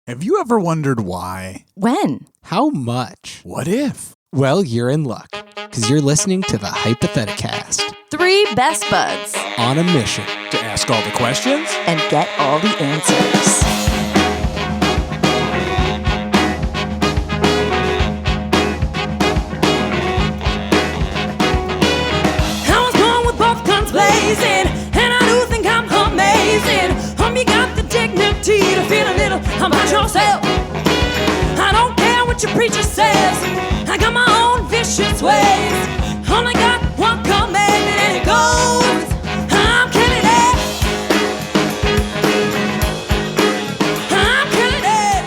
Have you ever wondered why? When? How much? What if? Well, you're in luck, because you're listening to the Hypotheticast. 3 best buds. On a mission. To ask all the questions? And get all the answers. I was born with both guns blazing, and I do think I'm amazing. You got the dignity to feel a little about yourself. I don't care what your preacher says. I got my own vicious ways. Only got one commandment and it goes, I'm killing it. I'm killing it.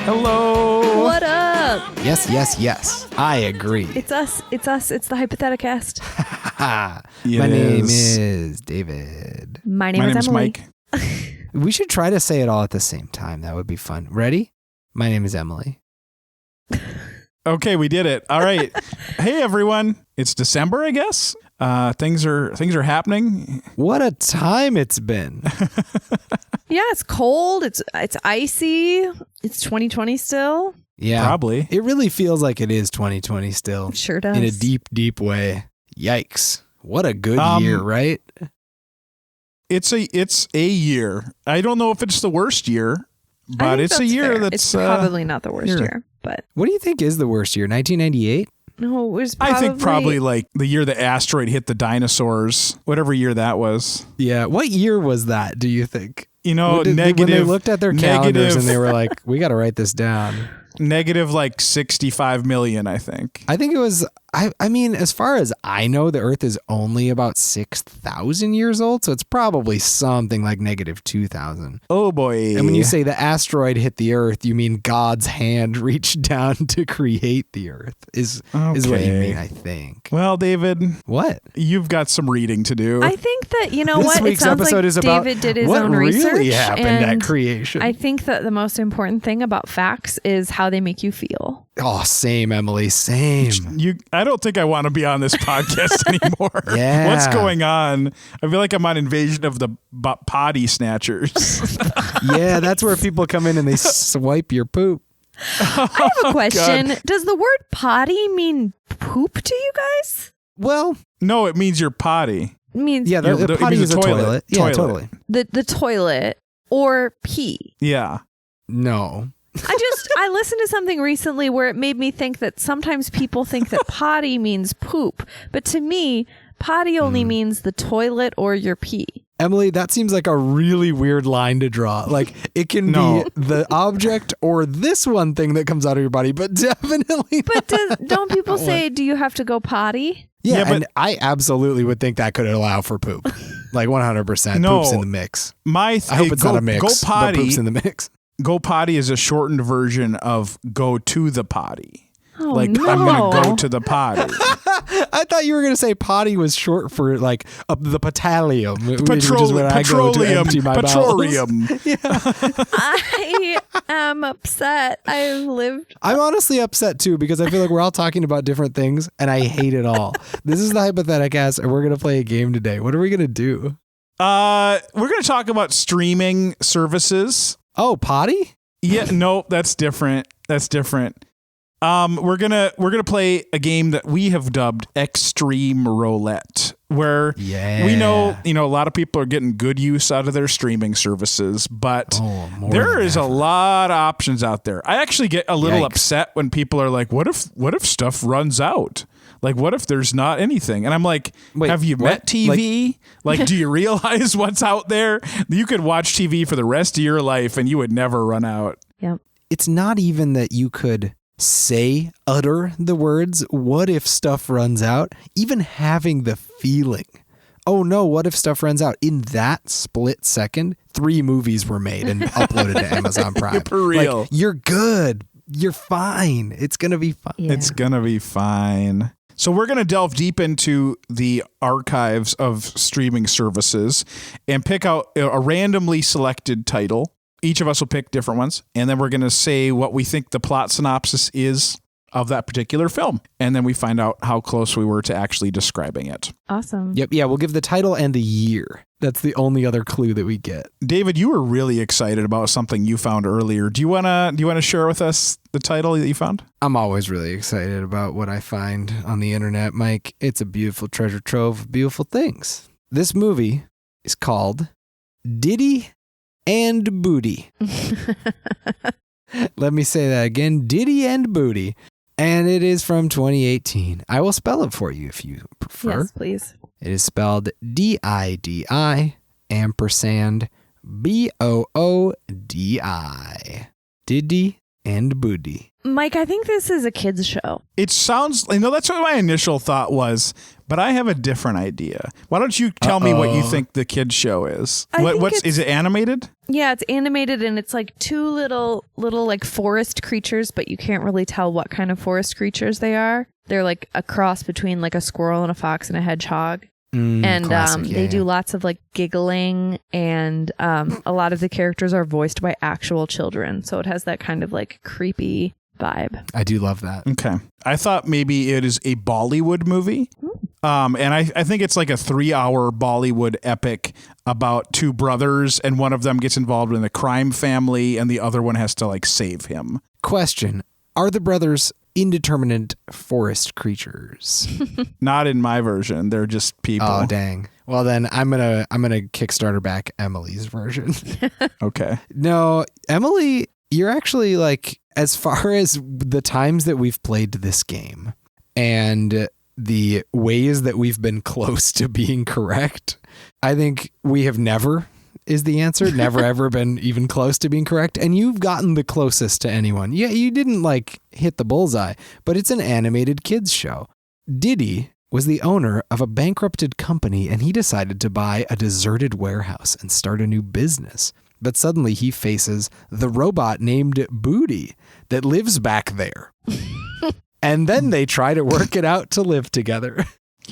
Hello. What up? Yes. I agree. It's us. It's the Hypotheticast. My name is David. My name My is name's Emily. Mike. We should try to say it all at the same time. That would be fun. Ready? My name is Emily. Okay, we did it. All right. Hey, everyone. It's December, I guess. Things are happening. What a time it's been. Yeah, it's cold. It's icy. It's 2020 still. Yeah. Probably. It really feels like it is 2020 still. It sure does. In a deep, deep way. Yikes. What a good year, right? It's a year. I don't know if it's the worst year, but it's a year fair. that's It's probably not the worst year, but What do you think is the worst year? 1998? no, it was probably. I think probably like the year the asteroid hit the dinosaurs, whatever year that was. Yeah. What year was that, do you think? You know, When negative. they looked at their calendars negative- and they were like, we got to write this down. negative like 65 million, I think. I think it was, I mean, as far as I know, the Earth is only about 6,000 years old. So it's probably something like negative 2,000. Oh boy. And when you say the asteroid hit the Earth, you mean God's hand reached down to create the Earth is what you Okay. mean, I think. Well, David, What? you've got some reading to do. I think that This what week's it sounds episode like is about David did his what own really research. happened and at creation. I think that the most important thing about facts is how they make you feel. Oh, same, Emily, same. I don't think I want to be on this podcast anymore. Yeah. What's going on? I feel like I'm on Invasion of the Potty Snatchers. Yeah, that's where people come in and they swipe your poop. I have a question. Does the word potty mean poop to you guys? Well, No, it means you're potty. It means yeah, the it potty means is a a toilet. toilet. Yeah, Toilet. totally. the toilet or pee. Yeah. No. I listened to something recently where it made me think that sometimes people think that potty means poop, but to me, potty only means the toilet or your pee. Emily, that seems like a really weird line to draw. Like, it can No. be the object or this one thing that comes out of your body, but definitely But don't people say, do you have to go potty? Yeah, Yeah, but- and I absolutely would think that could allow for poop. Like 100%. No. Poop's in the mix. I I hope it's not a mix, Go but potty. poop's in the mix. Go potty is a shortened version of go to the potty. Oh, Like, no. I'm going to go to the potty. I thought you were going to say potty was short for like the petroleum, which is where I go to Petroleum. empty my bowels. Petroleum. I am upset. I'm honestly upset too because I feel like we're all talking about different things and I hate it all. This is the Hypotheticast and we're going to play a game today. What are we going to do? We're going to talk about streaming services. Oh, potty? Yeah, no, that's different. That's different. We're gonna play a game that we have dubbed Ex-Stream Roulette, where we know a lot of people are getting good use out of their streaming services, but there is a lot of options out there. I actually get a little upset when people are like, "What if stuff runs out? Like, what if there's not anything?" And I'm like, Wait, have you what? met TV? Like, do you realize what's out there? You could watch TV for the rest of your life and you would never run out. Yep. It's not even that you could utter the words, what if stuff runs out? Even having the feeling, oh no, what if stuff runs out? In that split second, 3 movies were made and uploaded to Amazon Prime. For real. Like, you're good. You're fine. It's going to be fine. Yeah. It's going to be fine. So we're going to delve deep into the archives of streaming services and pick out a randomly selected title. Each of us will pick different ones, and then we're going to say what we think the plot synopsis is of that particular film. And then we find out how close we were to actually describing it. Awesome. Yep. Yeah, we'll give the title and the year. That's the only other clue that we get. David, you were really excited about something you found earlier. Do you wanna share with us the title that you found? I'm always really excited about what I find on the internet, Mike. It's a beautiful treasure trove of beautiful things. This movie is called Diddy and Booty. Let me say that again. Diddy and Booty. And it is from 2018. I will spell it for you if you prefer. Yes, please. It is spelled DIDI ampersand BOODI. Diddy and Booty. Mike, I think this is a kid's show. It sounds, that's what my initial thought was, but I have a different idea. Why don't you tell me what you think the kids show is? Is it animated? Yeah, it's animated and it's like two little like forest creatures, but you can't really tell what kind of forest creatures they are. They're like a cross between like a squirrel and a fox and a hedgehog. They do lots of like giggling, and a lot of the characters are voiced by actual children. So it has that kind of like creepy vibe. I do love that. Okay. I thought maybe it is a Bollywood movie. And I think it's like a 3-hour Bollywood epic about two brothers, and one of them gets involved in a crime family and the other one has to like save him. Question. Are the brothers indeterminate forest creatures? Not in my version. They're just people. Oh, dang. Well, then I'm gonna Kickstarter back Emily's version. Okay. No, Emily, you're actually like, as far as the times that we've played this game and the ways that we've been close to being correct, I think we have never is the answer. Never ever been even close to being correct. And you've gotten the closest to anyone. Yeah, you didn't like hit the bullseye, but it's an animated kids show. Diddy was the owner of a bankrupted company, and he decided to buy a deserted warehouse and start a new business. But suddenly he faces the robot named Booty that lives back there. And then they try to work it out to live together.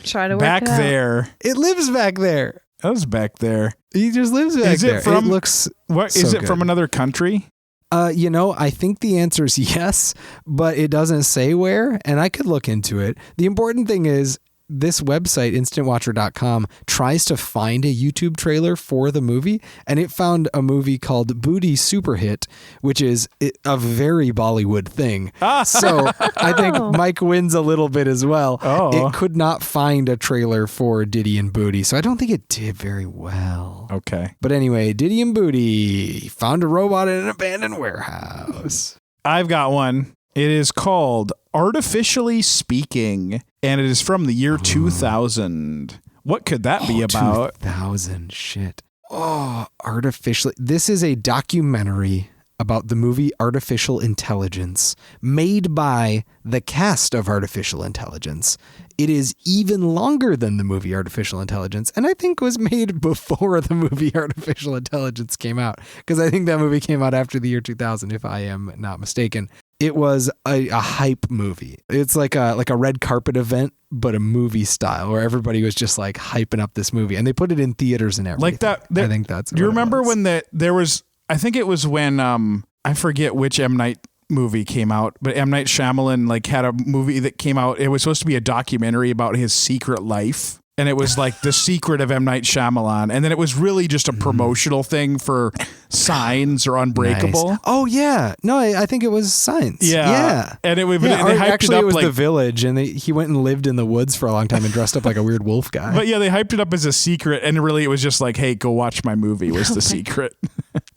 Try to work back it out. there. It lives back there. That was back there. He just lives back there. It looks what so is it good. From another country? I think the answer is yes, but it doesn't say where, and I could look into it. The important thing is this website, instantwatcher.com, tries to find a YouTube trailer for the movie, and it found a movie called Booty Super Hit, which is a very Bollywood thing. So I think Mike wins a little bit as well. It could not find a trailer for Diddy and Booty, so I don't think it did very well. Okay. But anyway, Diddy and Booty found a robot in an abandoned warehouse. I've got one. It is called Artificially Speaking, and it is from the year 2000. What could that be about? 2000, shit. Artificially. This is a documentary about the movie Artificial Intelligence, made by the cast of Artificial Intelligence. It is even longer than the movie Artificial Intelligence, and I think was made before the movie Artificial Intelligence came out, because I think that movie came out after the year 2000, if I am not mistaken. It was a hype movie. It's like a red carpet event, but a movie style, where everybody was just like hyping up this movie, and they put it in theaters and everything. Like that. I think that's. Do you remember when there was? I think it was when I forget which M. Night movie came out, but M. Night Shyamalan like had a movie that came out. It was supposed to be a documentary about his secret life. And it was like The Secret of M. Night Shyamalan. And then it was really just a promotional thing for Signs or Unbreakable. Nice. Oh, yeah. No, I think it was Signs. Yeah. And it actually, it was like, The Village, and he went and lived in the woods for a long time and dressed up like a weird wolf guy. But yeah, they hyped it up as a secret, and really it was just like, hey, go watch my movie was the secret.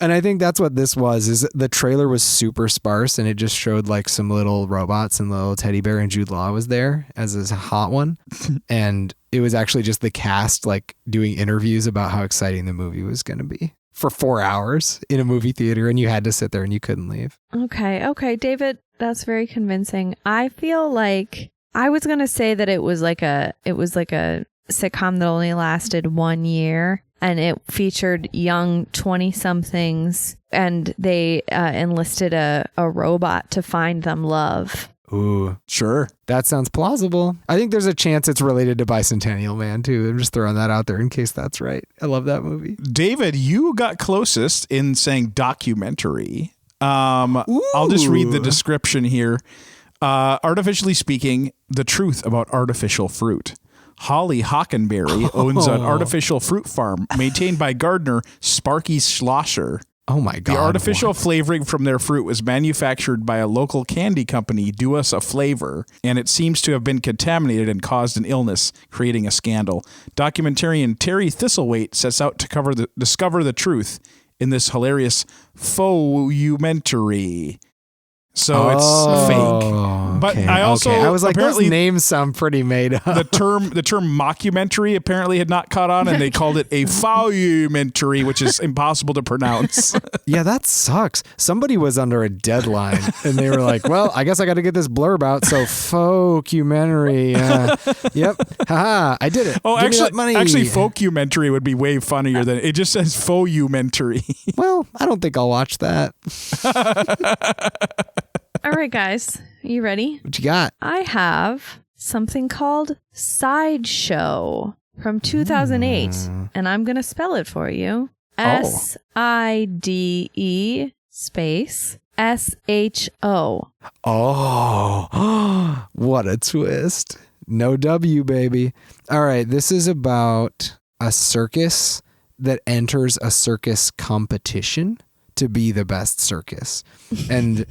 And I think that's what this was, is the trailer was super sparse, and it just showed like some little robots and the little teddy bear, and Jude Law was there as a hot one. And it was actually just the cast like doing interviews about how exciting the movie was going to be for 4 hours in a movie theater, and you had to sit there and you couldn't leave. Okay, David, that's very convincing. I feel like I was going to say that it was like a sitcom that only lasted 1 year, and it featured young 20-somethings, and they enlisted a robot to find them love. Ooh, sure. That sounds plausible. I think there's a chance it's related to Bicentennial Man, too. I'm just throwing that out there in case that's right. I love that movie. David, you got closest in saying documentary. I'll just read the description here. Artificially speaking, the truth about artificial fruit. Holly Hockenberry owns an artificial fruit farm maintained by gardener Sparky Schlosser. Oh my God. The artificial flavoring from their fruit was manufactured by a local candy company, Do Us a Flavor, and it seems to have been contaminated and caused an illness, creating a scandal. Documentarian Terry Thistlethwaite sets out to discover the truth in this hilarious faux-umentary. So it's fake. But I also I was like, those names sound pretty made up. The term mockumentary apparently had not caught on, and they called it a faux-umentary, which is impossible to pronounce. Yeah, that sucks. Somebody was under a deadline, and they were like, well, I guess I got to get this blurb out, so faux-umentary. Yep. Haha, I did it. Oh, Give me that money. Actually, folk-umentary would be way funnier than it just says faux-umentary. Well, I don't think I'll watch that. All right, guys. You ready? What you got? I have something called Sideshow from 2008, and I'm going to spell it for you. SIDE space SHO. Oh, what a twist. No W, baby. All right, this is about a circus that enters a circus competition to be the best circus. And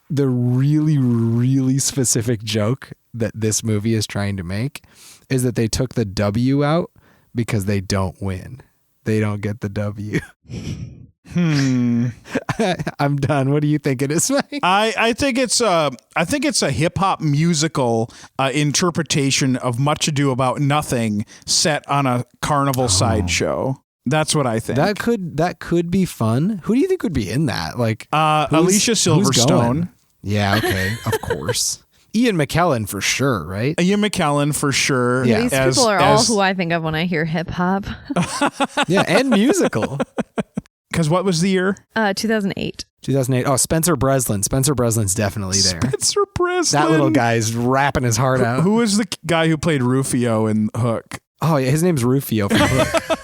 the really, really specific joke that this movie is trying to make is that they took the W out because they don't win. They don't get the W. I'm done. What do you think it is, Mike? I think it's a hip hop musical interpretation of Much Ado About Nothing set on a carnival sideshow. That's what I think. That could be fun. Who do you think would be in that? Like Alicia Silverstone. Yeah, okay, of course. Ian McKellen for sure, right? Ian McKellen for sure. Yeah. These people are all who I think of when I hear hip hop. Yeah, and musical. Because what was the year? 2008. 2008. Oh, Spencer Breslin. Spencer Breslin's definitely there. Spencer Breslin. That little guy's rapping his heart out. Who was the guy who played Rufio in Hook? Oh, yeah, his name's Rufio from Hook.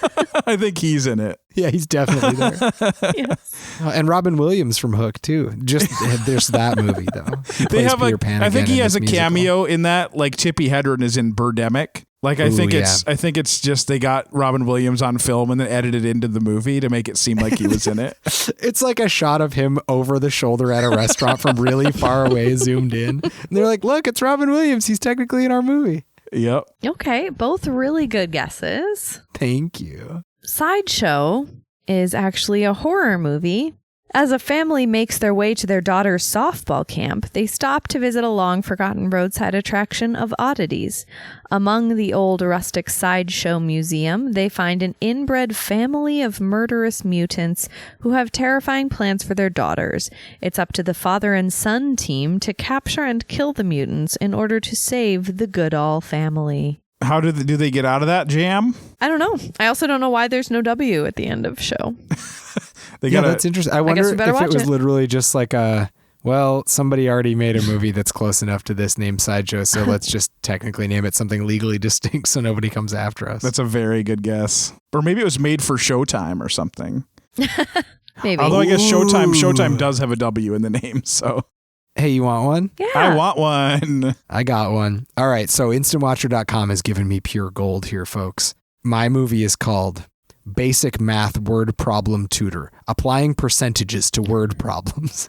I think he's in it. Yeah, he's definitely there. Yes. And Robin Williams from Hook too. Just there's that movie though. They have I think he has a cameo in that, like Tippi Hedren is in Birdemic. Like I think it's just they got Robin Williams on film and then edited into the movie to make it seem like he was in it. It's like a shot of him over the shoulder at a restaurant from really far away, zoomed in. And they're like, "Look, it's Robin Williams. He's technically in our movie." Yep. Okay, both really good guesses. Thank you. Sideshow is actually a horror movie. As a family makes their way to their daughter's softball camp, they stop to visit a long-forgotten roadside attraction of oddities. Among the old rustic Sideshow museum, they find an inbred family of murderous mutants who have terrifying plans for their daughters. It's up to the father and son team to capture and kill the mutants in order to save the Goodall family. How do they get out of that jam? I don't know. I also don't know why there's no W at the end of show. That's interesting. I wonder if it was literally just like somebody already made a movie that's close enough to this named Sideshow, so let's just technically name it something legally distinct so nobody comes after us. That's a very good guess. Or maybe it was made for Showtime or something. Maybe. Although I guess Showtime does have a W in the name, so... Hey, you want one? Yeah. I want one. I got one. All right, so InstantWatcher.com has given me pure gold here, folks. My movie is called Basic Math Word Problem Tutor, Applying Percentages to Word Problems.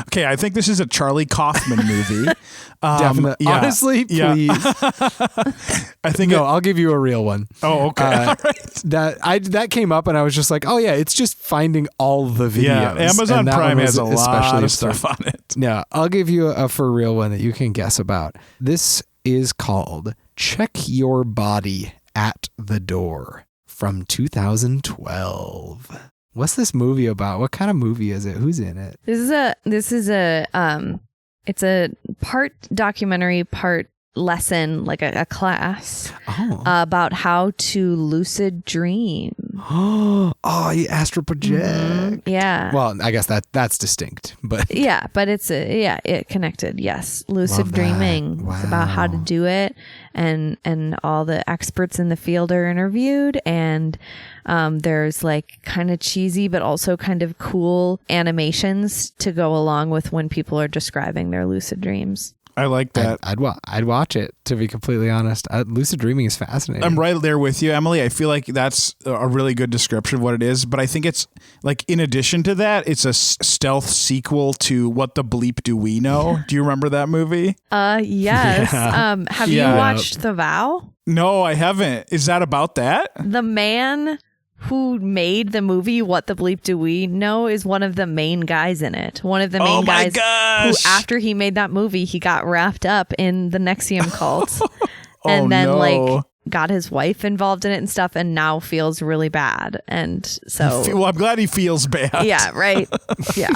Okay, I think this is a Charlie Kaufman movie. Definitely. Yeah, honestly, please. I think I'll give you a real one. Oh, okay. All right. That came up and I was just like, oh yeah, it's just finding all the videos. Yeah, Amazon Prime has a lot of stuff on it. Yeah, I'll give you a for real one that you can guess about. This is called Check Your Body at the Door from 2012. What's this movie about? What kind of movie is it? Who's in it? This is it's a part documentary, part lesson, like a class about how to lucid dream. Oh, you astral project. Yeah. Well, I guess that's distinct, but Yeah, but it connected. Yes, lucid Love that. dreaming. It's about how to Wow. do it, and all the experts in the field are interviewed, and there's like kind of cheesy but also kind of cool animations to go along with when people are describing their lucid dreams. I like that. I'd watch it, to be completely honest. Lucid dreaming is fascinating. I'm right there with you, Emily. I feel like that's a really good description of what it is. But I think it's like, in addition to that, it's a stealth sequel to What the Bleep Do We Know? Do you remember that movie? Yes. Yeah. Have Yeah. you watched The Vow? No, I haven't. Is that about that? The man who made the movie What the Bleep Do We Know is one of the main guys in it. One of the main Oh my guys gosh. who, after he made that movie, he got wrapped up in the Nexium cult Oh, and then no. like got his wife involved in it and stuff, and now feels really bad. And so Well, I'm glad he feels bad. yeah, right. Yeah.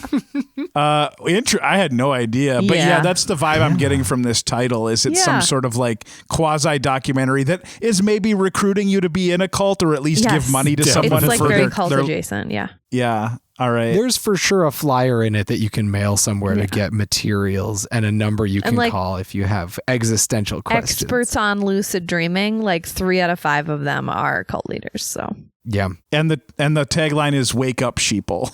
I had no idea, but Yeah. yeah, that's the vibe I'm getting from this title. Is it Yeah. some sort of like quasi documentary that is maybe recruiting you to be in a cult, or at least Yes. give money to someone It's like for very their, cult their adjacent. Yeah. yeah. All right. There's for sure a flyer in it that you can mail somewhere to get materials, and a number you can like, call if you have existential questions. Experts on lucid dreaming, like 3 out of 5 of them are cult leaders. So Yeah. And the tagline is "Wake up, sheeple."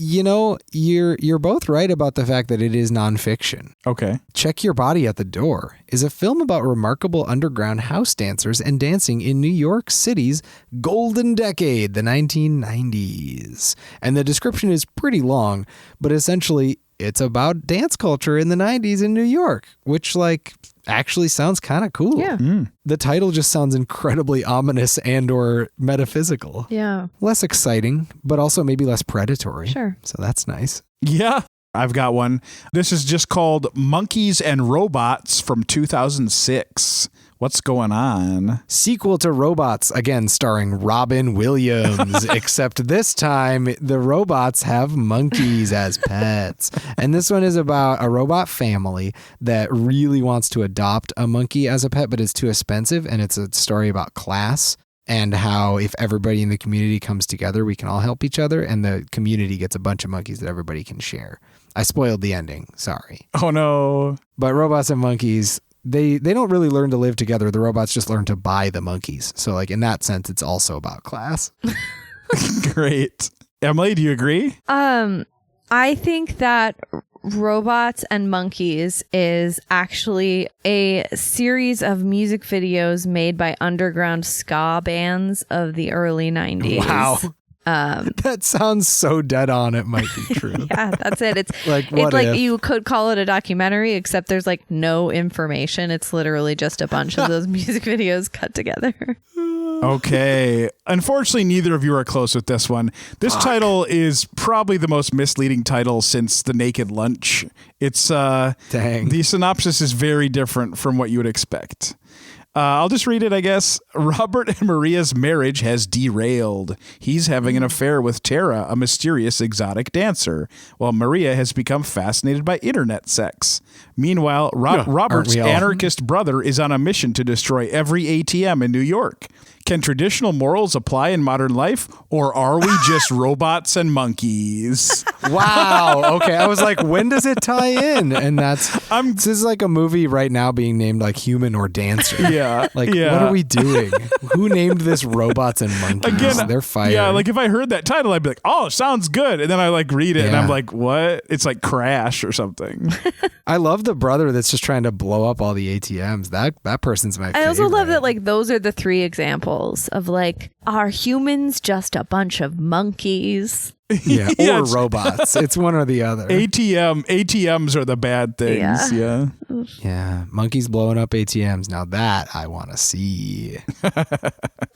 You know, you're both right about the fact that it is nonfiction. Okay. Check Your Body at the Door is a film about remarkable underground house dancers and dancing in New York City's golden decade, the 1990s. And the description is pretty long, but essentially it's about dance culture in the 90s in New York, which like actually sounds kind of cool. yeah. The title just sounds incredibly ominous and or metaphysical. Yeah. Less exciting, but also maybe less predatory. Sure. So that's nice. Yeah. I've got one. This is just called Monkeys and Robots from 2006. What's going on? Sequel to Robots, again starring Robin Williams, except this time the robots have monkeys as pets. And this one is about a robot family that really wants to adopt a monkey as a pet, but it's too expensive. And it's a story about class and how if everybody in the community comes together, we can all help each other. And the community gets a bunch of monkeys that everybody can share. I spoiled the ending. Sorry. Oh, no. But robots and monkeys, they don't really learn to live together. The robots just learn to buy the monkeys. So like in that sense, it's also about class. Great. Emily, do you agree? I think that Robots and Monkeys is actually a series of music videos made by underground ska bands of the early 90s. Wow. That sounds so dead on. It might be true. Yeah, that's it. It's Like, what it's like if? you could call it a documentary, except there's like no information. It's literally just a bunch of those music videos cut together. Okay. Unfortunately, neither of you are close with this one. This title is probably the most misleading title since The Naked Lunch. It's Dang. the synopsis is very different from what you would expect. I'll just read it, I guess. Robert and Maria's marriage has derailed. He's having an affair with Tara, a mysterious exotic dancer, while Maria has become fascinated by internet sex. Meanwhile, Robert's we all? anarchist brother is on a mission to destroy every ATM in New York. Can traditional morals apply in modern life, or are we just robots and monkeys? Wow. Okay. I was like, when does it tie in? And this is like a movie right now being named like Human or Dancer. Yeah. Like, yeah. what are we doing? Who named this Robots and Monkeys? Again, they're fired. Yeah, like if I heard that title, I'd be like, "Oh, sounds good," and then I like read it, and Yeah. I'm like, "What?" It's like Crash or something. I love the brother that's just trying to blow up all the ATMs. That person's my favorite. I also love that like those are the 3 examples of like, are humans just a bunch of monkeys? Yeah, Yeah, or it's- robots. It's one or the other. ATMs are the bad things. Yeah. Yeah, monkeys blowing up ATMs. Now that I want to see.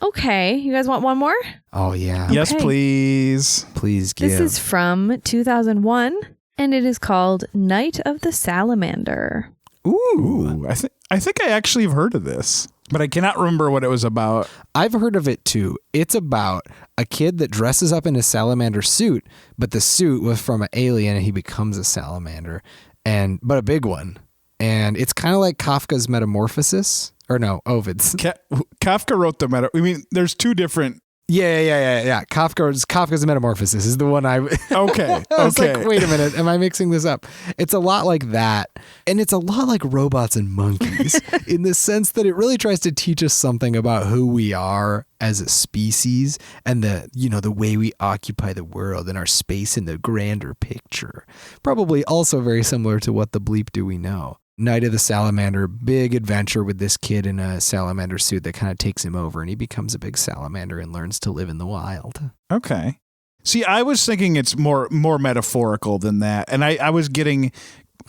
Okay, you guys want one more? Oh yeah. Yes, Okay. please. Please give. This is from 2001, and it is called Night of the Salamander. Ooh, I think I actually have heard of this, but I cannot remember what it was about. I've heard of it too. It's about a kid that dresses up in a salamander suit, but the suit was from an alien and he becomes a salamander, but a big one. And it's kind of like Kafka's Metamorphosis, Or no, Ovid's. Kafka wrote the there's two different. Yeah. Kafka's Metamorphosis is the one I Okay. I was like, wait a minute, am I mixing this up? It's a lot like that. And it's a lot like Robots and Monkeys in the sense that it really tries to teach us something about who we are as a species and the way we occupy the world and our space in the grander picture. Probably also very similar to What the Bleep Do We Know? Night of the Salamander, big adventure with this kid in a salamander suit that kind of takes him over and he becomes a big salamander and learns to live in the wild. Okay. See, I was thinking it's more metaphorical than that. And I was getting,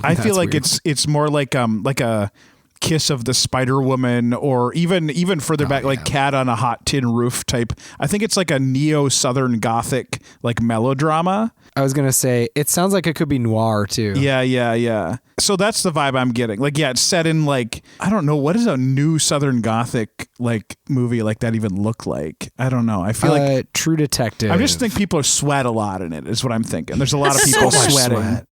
I feel like weird. it's more like a Kiss of the Spider Woman or even further back, like Cat on a Hot Tin Roof type. I think it's like a neo-Southern Gothic like melodrama. I was going to say, it sounds like it could be noir too. Yeah. So that's the vibe I'm getting. Like, yeah, it's set in like, I don't know, what does a new Southern Gothic like movie like that even look like? I don't know. I feel like True Detective. I just think people sweat a lot in it is what I'm thinking. There's a lot of people So much sweating. sweat.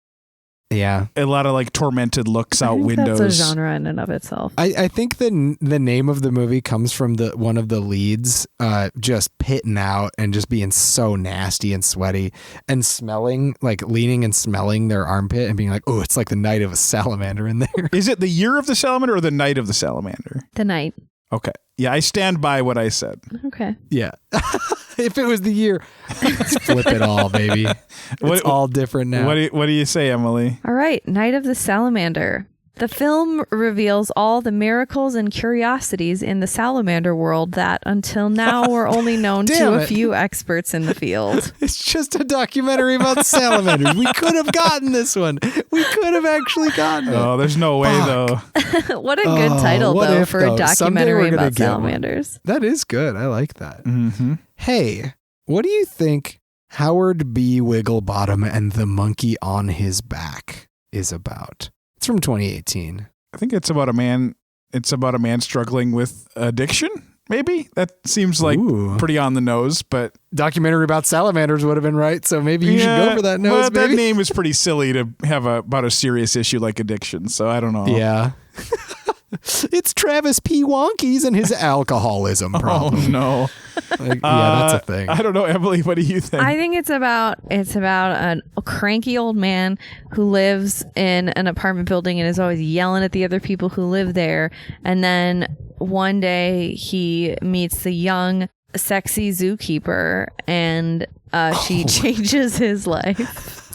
Yeah. A lot of like tormented looks I out think windows. That's a genre in and of itself. I think the name of the movie comes from one of the leads just pitting out and just being so nasty and sweaty and smelling, like leaning and smelling their armpit and being like, oh, it's like the night of a salamander in there. Is it the year of the salamander or the night of the salamander? The night. Okay. Yeah, I stand by what I said. Okay. Yeah. If it was the year, let's flip it all, baby. It's all different now. What do you say, Emily? All right. Night of the Salamander. The film reveals all the miracles and curiosities in the salamander world that until now were only known to a few experts in the field. It's just a documentary about salamanders. We could have gotten this one. We could have actually gotten it. Oh, there's no way though. What a good title, what though, if, for though? a Someday documentary we're gonna about get one. salamanders. That is good. I like that. Mm-hmm. Hey, what do you think Howard B. Wigglebottom and the Monkey on His Back is about? It's from 2018. I think it's about a man. It's about a man struggling with addiction. Maybe that seems like pretty on the nose, but documentary about salamanders would have been right. So maybe you should go for that nose. But that name is pretty silly to have about a serious issue like addiction. So I don't know. Yeah. It's Travis P. Wonkies and his alcoholism problem. Oh no. That's a thing. I don't know, Emily. What do you think? I think it's about a cranky old man who lives in an apartment building and is always yelling at the other people who live there. And then one day he meets the young, sexy zookeeper, and she changes his life.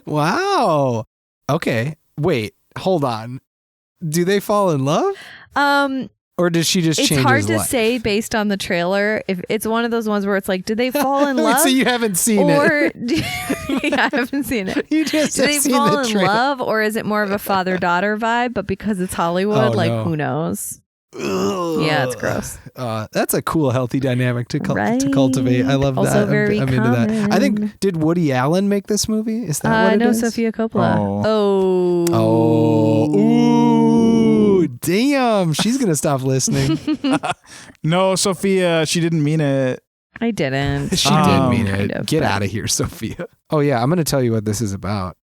Wow. Okay. Wait. Hold on. Do they fall in love? Or does she just change his life? It's hard to say based on the trailer. If it's one of those ones where it's like, did they fall in love? So you haven't seen it? Yeah, I haven't seen it. You just do they fall in love, or is it more of a father-daughter vibe? But because it's Hollywood, who knows? Ugh. Yeah, it's gross. That's a cool, healthy dynamic to Right. cultivate. I love Also that. very I'm into that. common. I think, did Woody Allen make this movie? Is that what it no, is? Sophia Coppola. Ooh, damn. She's going to stop listening. No, Sophia, she didn't mean it. I didn't. She did mean it. Kind of, Get but- out of here, Sophia. Oh, yeah. I'm going to tell you what this is about.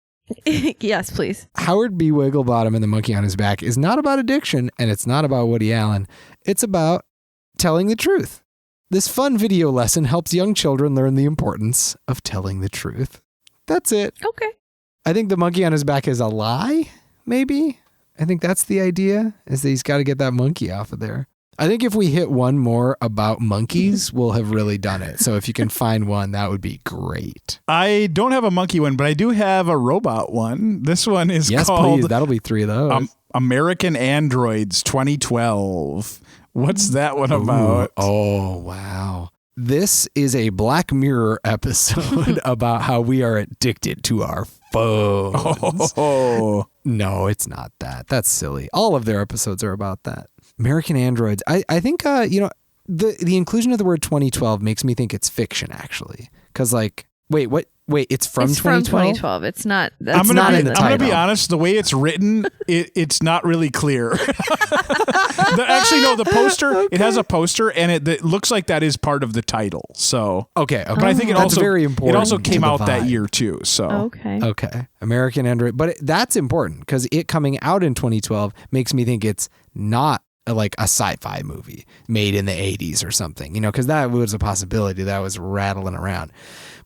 Yes, please. Howard B. Wigglebottom and the Monkey on His Back is not about addiction, and it's not about Woody Allen. It's about telling the truth. This fun video lesson helps young children learn the importance of telling the truth. That's it. Okay. I think the monkey on his back is a lie, maybe. I think that's the idea, is that he's got to get that monkey off of there. I think if we hit one more about monkeys, we'll have really done it. So if you can find one, that would be great. I don't have a monkey one, but I do have a robot one. This one is Yes, called please. That'll be 3 of those. American Androids 2012. What's that one about? Oh, wow. This is a Black Mirror episode about how we are addicted to our phones. Oh. No, it's not that. That's silly. All of their episodes are about that. American Androids. I think, the inclusion of the word 2012 makes me think it's fiction, actually. Because, wait, it's from 2012? It's from 2012. It's not. That's I'm not in the title. I'm going to be honest. The way it's written, it's not really clear. Actually, no, the poster, it has a poster, and it looks like that is part of the title. So, okay. But I think it That's also, very important. It also came to the out that vibe. year, too. So, Okay. American Android. But that's important because it coming out in 2012 makes me think it's not like a sci-fi movie made in the 80s or something, you know, because that was a possibility that was rattling around.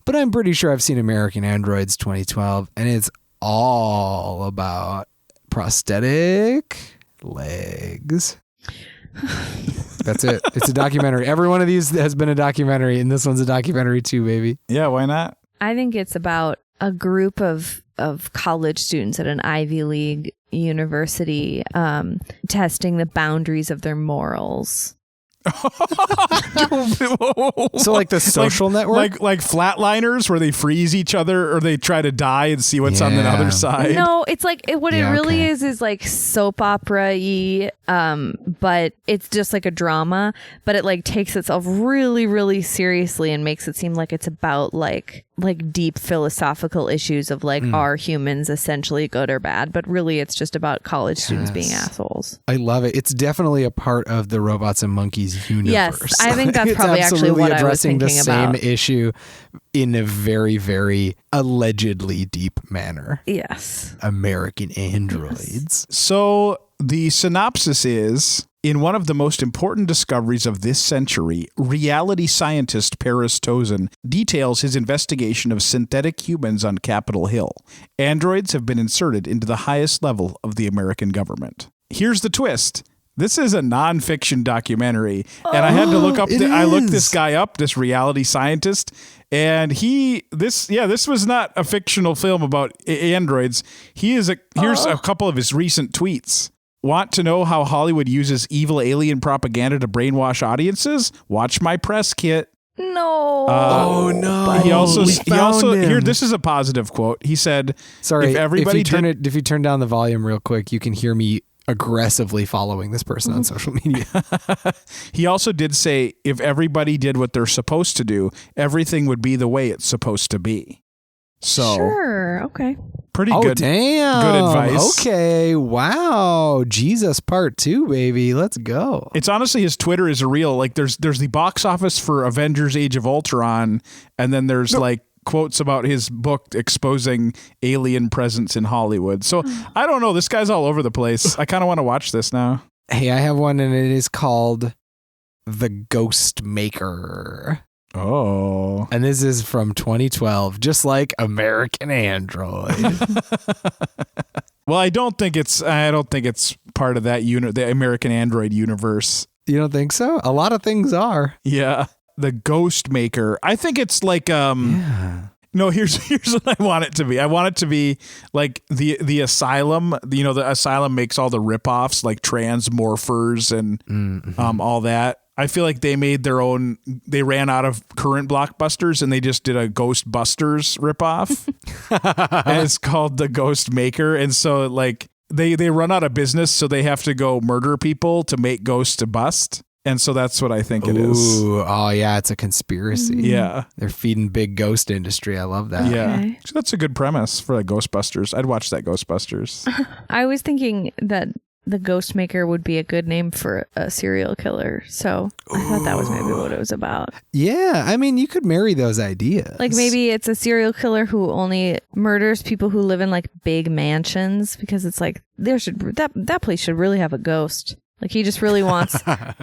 But I'm pretty sure I've seen American Androids 2012, and it's all about prosthetic legs. That's it. It's a documentary. Every one of these has been a documentary, and this one's a documentary too, baby. Yeah, why not? I think it's about a group of college students at an Ivy League university testing the boundaries of their morals. So like the Social Network? Like flatliners where they freeze each other or they try to die and see what's on the other side. No, it's like what it really is like soap opera-y, but it's just like a drama, but it like takes itself really, really seriously and makes it seem like it's about like deep philosophical issues of like, are humans essentially good or bad? But really it's just about college students being assholes. I love it. It's definitely a part of the Robots and Monkeys universe. Yes, I think that's probably actually what I was thinking the about. same issue in a very, very allegedly deep manner. Yes. American Androids. So the synopsis is, in one of the most important discoveries of this century, reality scientist Paris Tozin details his investigation of synthetic humans on Capitol Hill. Androids have been inserted into the highest level of the American government. Here's the twist. This is a nonfiction documentary, and I had to look up. I looked this guy up, this reality scientist, and this was not a fictional film about androids. Here's a couple of his recent tweets. Want to know how Hollywood uses evil alien propaganda to brainwash audiences? Watch my press kit. No. Oh no. He also here. This is a positive quote. He said, "Sorry, if you turn down the volume real quick, you can hear me aggressively following this person on social media." He also did say, if everybody did what they're supposed to do, everything would be the way it's supposed to be. So sure, okay, pretty good. Damn, good advice. Okay, wow, Jesus Part 2, baby, let's go. It's honestly, his Twitter is a real, like there's the box office for Avengers: Age of Ultron, and then there's like quotes about his book exposing alien presence in Hollywood. So I don't know, this guy's all over the place. I kind of want to watch this now. Hey, I have one, and it is called The Ghost Maker. Oh. And this is from 2012, just like American Android. Well, I don't think it's part of that the American Android universe. You don't think so? A lot of things are. Yeah. The Ghost Maker. I think it's like No, here's what I want it to be. I want it to be like the Asylum. You know, the Asylum makes all the ripoffs like Transmorphers and all that. I feel like they made their own. They ran out of current blockbusters and they just did a Ghostbusters ripoff, and it's called The Ghost Maker. And so like they run out of business, so they have to go murder people to make ghosts to bust. And so that's what I think it is. Oh yeah, it's a conspiracy. Yeah, they're feeding big ghost industry. I love that. Yeah, Okay. So that's a good premise for like Ghostbusters. I'd watch that Ghostbusters. I was thinking that the Ghost Maker would be a good name for a serial killer. So I thought that was maybe what it was about. Yeah, I mean, you could marry those ideas. Like maybe it's a serial killer who only murders people who live in like big mansions, because it's like that place should really have a ghost. Like he just really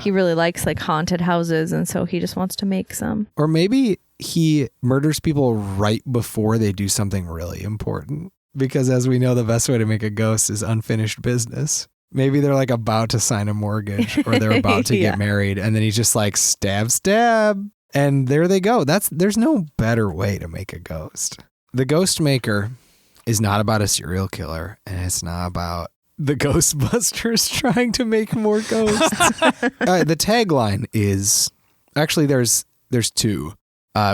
he really likes like haunted houses, and so he just wants to make some. Or maybe he murders people right before they do something really important, because as we know, the best way to make a ghost is unfinished business. Maybe they're like about to sign a mortgage or they're about to get married, and then he's just like stab, and there they go. There's no better way to make a ghost. The Ghost Maker is not about a serial killer, and it's not about the Ghostbusters trying to make more ghosts. The tagline is actually there's two.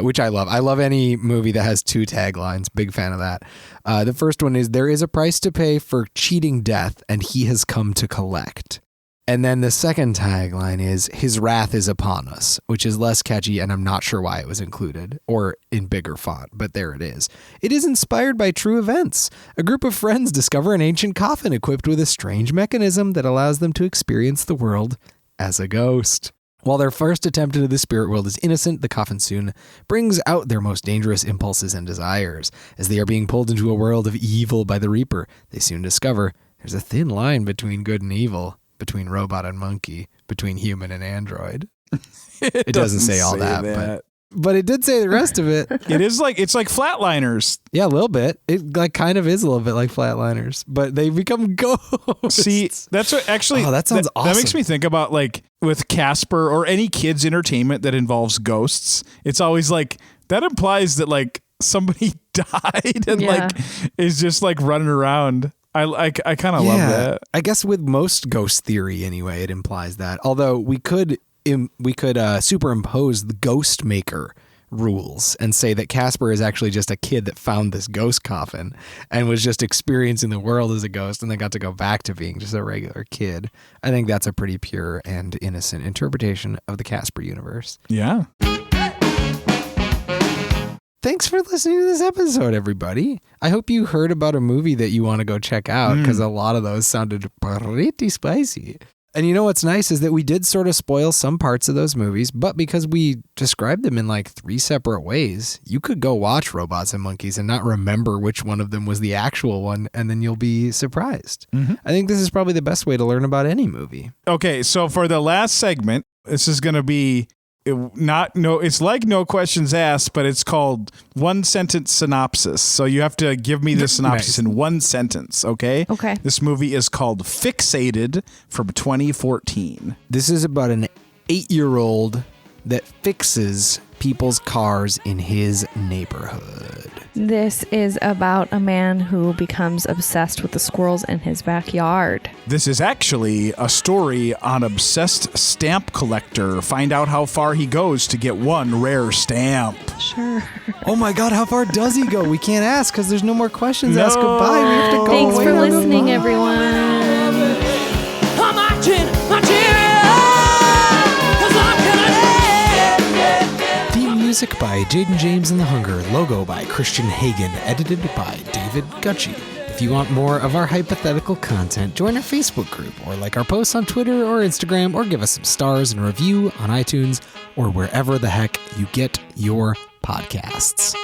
Which I love. I love any movie that has two taglines. Big fan of that. The first one is, there is a price to pay for cheating death, and he has come to collect. And then the second tagline is, his wrath is upon us, which is less catchy, and I'm not sure why it was included, or in bigger font, but there it is. It is inspired by true events. A group of friends discover an ancient coffin equipped with a strange mechanism that allows them to experience the world as a ghost. While their first attempt into the spirit world is innocent, the coffin soon brings out their most dangerous impulses and desires. As they are being pulled into a world of evil by the Reaper, they soon discover there's a thin line between good and evil, between robot and monkey, between human and android. It doesn't say all that. But it did say the rest of it. It's like Flatliners. Yeah, a little bit. It like kind of is a little bit like Flatliners, but they become ghosts. See, that's what actually. Oh, that sounds awesome. That makes me think about like with Casper or any kids entertainment that involves ghosts. It's always like that implies that like somebody died and like is just like running around. I kind of love that. I guess with most ghost theory anyway, it implies that. Although we could superimpose the ghost maker rules and say that Casper is actually just a kid that found this ghost coffin and was just experiencing the world as a ghost and then got to go back to being just a regular kid. I think that's a pretty pure and innocent interpretation of the Casper universe. Yeah. Thanks for listening to this episode, everybody. I hope you heard about a movie that you want to go check out because a lot of those sounded pretty spicy. And you know what's nice is that we did sort of spoil some parts of those movies, but because we described them in like 3 separate ways, you could go watch Robots and Monkeys and not remember which one of them was the actual one, and then you'll be surprised. Mm-hmm. I think this is probably the best way to learn about any movie. Okay, so for the last segment, this is going to be it's like no questions asked, but it's called 1-sentence synopsis. So you have to give me the synopsis in 1 sentence, okay? Okay. This movie is called Fixated from 2014. This is about an 8-year-old that fixes people's cars in his neighborhood. This is about a man who becomes obsessed with the squirrels in his backyard. This is actually a story on obsessed stamp collector. Find out how far he goes to get one rare stamp. Sure. Oh my God, how far does he go? We can't ask because there's no more questions. Ask goodbye. We have to go. Thanks for listening, everyone. I'm marching. Music by Jaden James and the Hunger, logo by Christian Hagen, edited by David Gucci. If you want more of our hypothetical content, join our Facebook group or like our posts on Twitter or Instagram or give us some stars and review on iTunes or wherever the heck you get your podcasts.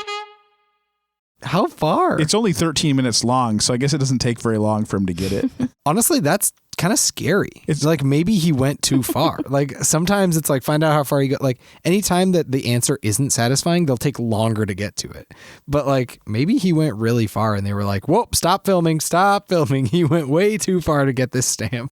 How far? It's only 13 minutes long, so I guess it doesn't take very long for him to get it. Honestly, that's kind of scary. It's like maybe he went too far. Like sometimes it's like find out how far you got. Like anytime that the answer isn't satisfying, they'll take longer to get to it. But like maybe he went really far and they were like, whoa, stop filming. He went way too far to get this stamp.